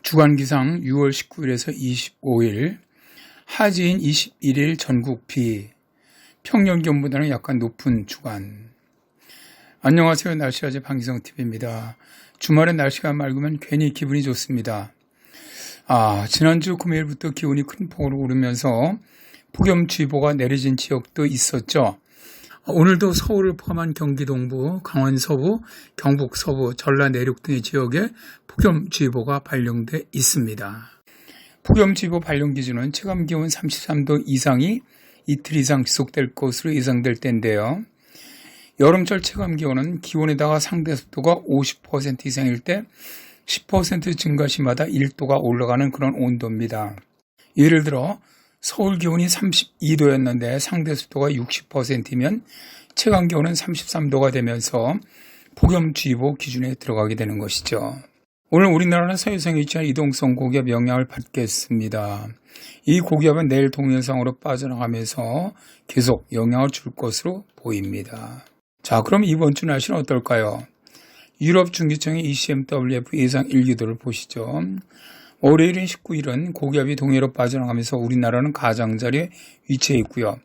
주간기상 6월 19일에서 25일, 하지인 21일 전국 비, 평년 기온보다는 약간 높은 주간. 안녕하세요. 날씨아재 방기성TV입니다. 주말에 날씨가 맑으면 괜히 기분이 좋습니다. 지난주 금요일부터 기온이 큰 폭으로 오르면서 폭염주의보가 내려진 지역도 있었죠. 오늘도 서울을 포함한 경기 동부, 강원 서부, 경북 서부, 전라 내륙 등의 지역에 폭염주의보가 발령돼 있습니다. 폭염주의보 발령 기준은 체감기온 33도 이상이 이틀 이상 지속될 것으로 예상될 때인데요. 여름철 체감기온은 기온에다가 상대습도가 50% 이상일 때 10% 증가 시마다 1도가 올라가는 그런 온도입니다. 예를 들어 서울 기온이 32도였는데 상대습도가 60%이면 체감기온은 33도가 되면서 폭염주의보 기준에 들어가게 되는 것이죠. 오늘 우리나라는 서해상에 위치한 이동성 고기압 영향을 받겠습니다. 이 고기압은 내일 동해상으로 빠져나가면서 계속 영향을 줄 것으로 보입니다. 자, 그럼 이번 주 날씨는 어떨까요? 유럽 중기청의 ECMWF 예상 일기도를 보시죠. 월요일인 19일은 고기압이 동해로 빠져나가면서 우리나라는 가장자리에 위치해 있고요.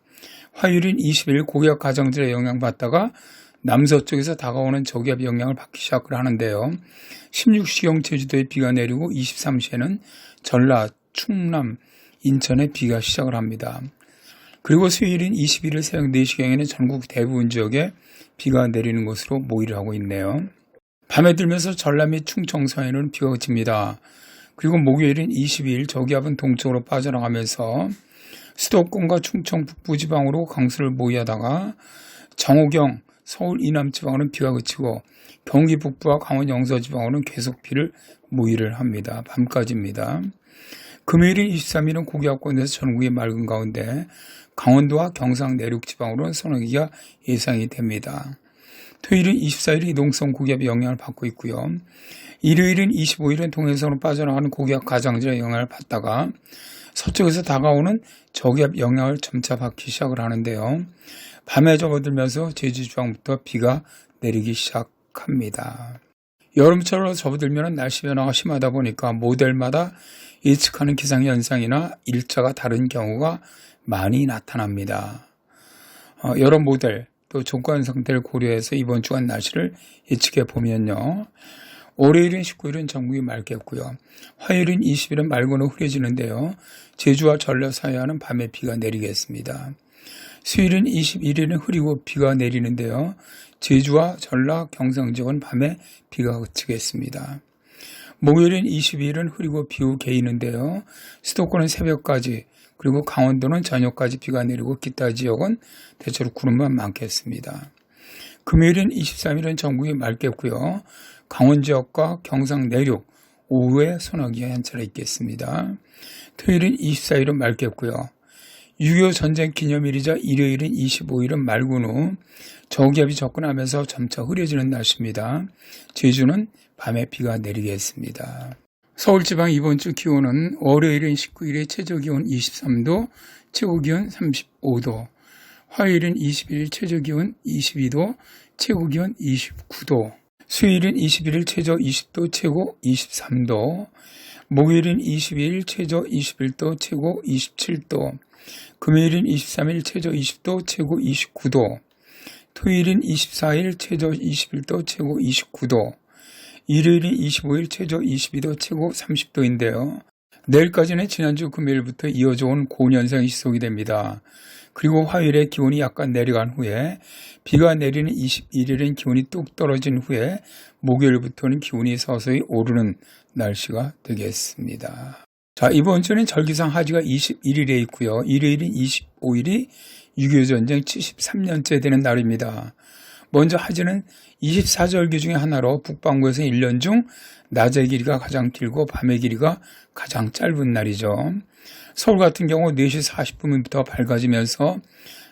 화요일인 20일 고기압 가장자리에 영향받다가 남서쪽에서 다가오는 저기압 영향을 받기 시작을 하는데요. 16시경 제주도에 비가 내리고 23시에는 전라, 충남, 인천에 비가 시작을 합니다. 그리고 수요일인 21일 새벽 4시경에는 전국 대부분 지역에 비가 내리는 것으로 모의를 하고 있네요. 밤에 들면서 전라 및 충청 서해는 비가 그칩니다. 그리고 목요일인 22일 저기압은 동쪽으로 빠져나가면서 수도권과 충청 북부지방으로 강수를 모의하다가 정호경, 서울 이남지방으로는 비가 그치고 경기 북부와 강원 영서지방으로는 계속 비를 모의를 합니다. 밤까지입니다. 금요일인 23일은 고기압권에서 전국이 맑은 가운데 강원도와 경상 내륙지방으로는 소나기가 예상이 됩니다. 토요일은 24일 이동성 고기압의 영향을 받고 있고요. 일요일인 25일은 동해상으로 빠져나가는 고기압 가장자리의 영향을 받다가 서쪽에서 다가오는 저기압 영향을 점차 받기 시작을 하는데요. 밤에 접어들면서 제주 지방부터 비가 내리기 시작합니다. 여름철로 접어들면 날씨 변화가 심하다 보니까 모델마다 예측하는 기상현상이나 일자가 다른 경우가 많이 나타납니다. 여러 모델 또 조건 상태를 고려해서 이번 주간 날씨를 예측해 보면요. 월요일인 19일은 전국이 맑겠고요. 화요일인 20일은 맑은 후 흐려지는데요. 제주와 전라 사이에는 밤에 비가 내리겠습니다. 수요일인 21일은 흐리고 비가 내리는데요. 제주와 전라, 경상 지역은 밤에 비가 그치겠습니다. 목요일인 22일은 흐리고 비 후 개이는데요. 수도권은 새벽까지 그리고 강원도는 저녁까지 비가 내리고 기타 지역은 대체로 구름만 많겠습니다. 금요일인 23일은 전국이 맑겠고요. 강원 지역과 경상 내륙 오후에 소나기가 한 차례 있겠습니다. 토요일인 24일은 맑겠고요. 6.25 전쟁 기념일이자 일요일인 25일은 맑은 후 저기압이 접근하면서 점차 흐려지는 날씨입니다. 제주는 밤에 비가 내리겠습니다. 서울지방 이번 주 기온은 월요일인 19일에 최저기온 23도, 최고기온 35도, 화요일인 21일 최저기온 22도, 최고기온 29도, 수요일인 21일 최저 20도, 최고 23도, 목요일인 22일 최저 21도, 최고 27도, 금요일인 23일 최저 20도, 최고 29도, 토요일인 24일 최저 21도, 최고 29도, 일요일인 25일 최저 22도, 최고 30도인데요. 내일까지는 지난주 금요일부터 이어져 온 고온현상이 지속이 됩니다. 그리고 화요일에 기온이 약간 내려간 후에 비가 내리는 21일엔 기온이 뚝 떨어진 후에 목요일부터는 기온이 서서히 오르는 날씨가 되겠습니다. 자, 이번 주는 절기상 하지가 21일에 있고요. 일요일인 25일이 6.25 전쟁 73년째 되는 날입니다. 먼저 하지는 24절기 중에 하나로 북반구에서 1년 중 낮의 길이가 가장 길고 밤의 길이가 가장 짧은 날이죠. 서울 같은 경우 4시 40분부터 밝아지면서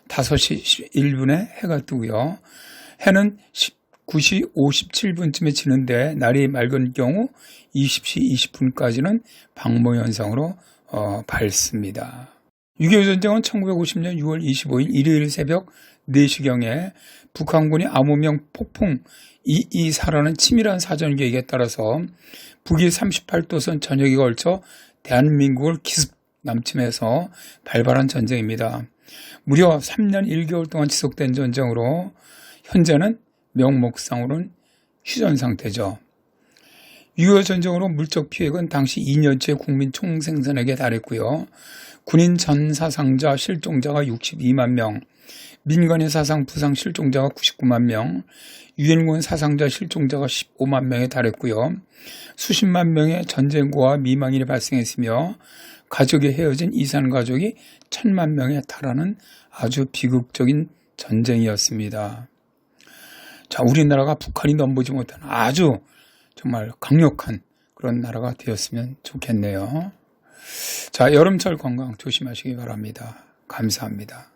5시 1분에 해가 뜨고요. 해는 9시 57분쯤에 지는데 날이 맑은 경우 20시 20분까지는 방모현상으로 밝습니다. 6.25 전쟁은 1950년 6월 25일 일요일 새벽 4시경에 북한군이 암호명 폭풍 224라는 치밀한 사전 계획에 따라서 북위 38도선 전역에 걸쳐 대한민국을 기습 남침해서 발발한 전쟁입니다. 무려 3년 1개월 동안 지속된 전쟁으로 현재는 명목상으로는 휴전 상태죠. 6.25 전쟁으로 물적 피해액은 당시 2년째 국민 총생산액에 달했고요. 군인 전 사상자 실종자가 62만 명, 민간인 사상 부상 실종자가 99만 명, 유엔군 사상자 실종자가 15만 명에 달했고요. 수십만 명의 전쟁고와 미망인이 발생했으며 가족이 헤어진 이산 가족이 1,000만 명에 달하는 아주 비극적인 전쟁이었습니다. 자, 우리나라가 북한이 넘보지 못한 아주 정말 강력한 그런 나라가 되었으면 좋겠네요. 자, 여름철 건강 조심하시기 바랍니다. 감사합니다.